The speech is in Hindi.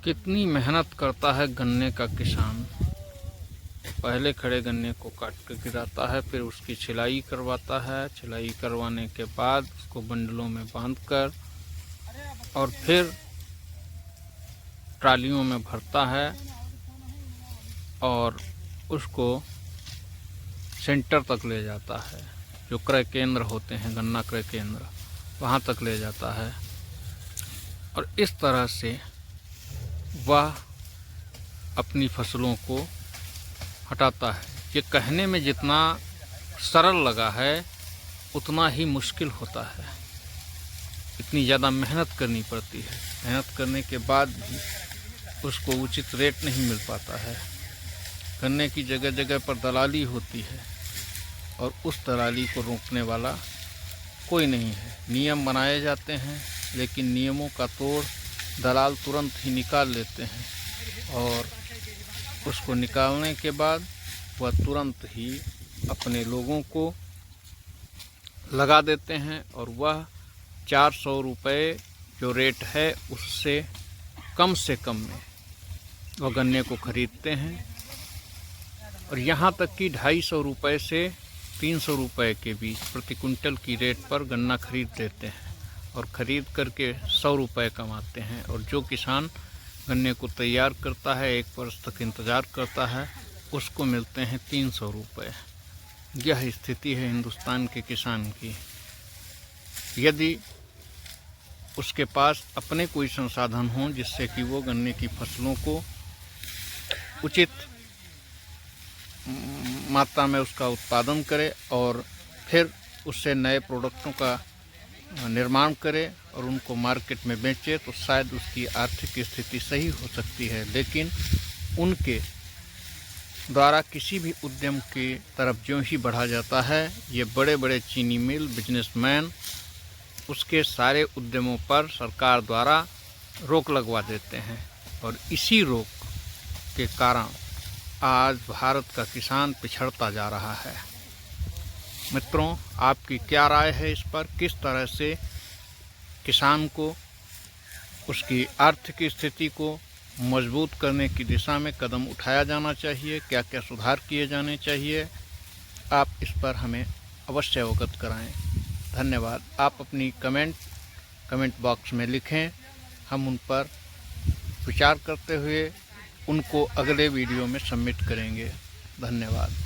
कितनी मेहनत करता है गन्ने का किसान। पहले खड़े गन्ने को काट कर गिराता है, फिर उसकी छिलाई करवाता है। छिलाई करवाने के बाद उसको बंडलों में बांधकर और फिर ट्रालियों में भरता है और उसको सेंटर तक ले जाता है। जो क्रय केंद्र होते हैं, गन्ना क्रय केंद्र, वहाँ तक ले जाता है और इस तरह से वह अपनी फसलों को हटाता है। ये कहने में जितना सरल लगा है उतना ही मुश्किल होता है। इतनी ज़्यादा मेहनत करनी पड़ती है। मेहनत करने के बाद भी उसको उचित रेट नहीं मिल पाता है। गन्ने की जगह जगह पर दलाली होती है और उस दलाली को रोकने वाला कोई नहीं है। नियम बनाए जाते हैं लेकिन नियमों का तोड़ दलाल तुरंत ही निकाल लेते हैं और उसको निकालने के बाद वह तुरंत ही अपने लोगों को लगा देते हैं और वह 400 रुपये जो रेट है उससे कम में वह गन्ने को खरीदते हैं और यहाँ तक कि 250 रुपये से 300 रुपये के बीच प्रति कुंटल की रेट पर गन्ना खरीद लेते हैं और ख़रीद करके 100 रुपये कमाते हैं। और जो किसान गन्ने को तैयार करता है, 1 वर्ष तक इंतज़ार करता है, उसको मिलते हैं 300 रुपये। यह स्थिति है हिंदुस्तान के किसान की। यदि उसके पास अपने कोई संसाधन हों जिससे कि वो गन्ने की फसलों को उचित मात्रा में उसका उत्पादन करे और फिर उससे नए प्रोडक्टों का निर्माण करे और उनको मार्केट में बेचे, तो शायद उसकी आर्थिक स्थिति सही हो सकती है। लेकिन उनके द्वारा किसी भी उद्यम की तरफ जो ही बढ़ा जाता है, ये बड़े बड़े चीनी मिल बिजनेसमैन उसके सारे उद्यमों पर सरकार द्वारा रोक लगवा देते हैं और इसी रोक के कारण आज भारत का किसान पिछड़ता जा रहा है। मित्रों, आपकी क्या राय है इस पर? किस तरह से किसान को उसकी आर्थिक स्थिति को मजबूत करने की दिशा में कदम उठाया जाना चाहिए? क्या क्या सुधार किए जाने चाहिए? आप इस पर हमें अवश्य अवगत कराएं। धन्यवाद। आप अपनी कमेंट बॉक्स में लिखें। हम उन पर विचार करते हुए उनको अगले वीडियो में सबमिट करेंगे। धन्यवाद।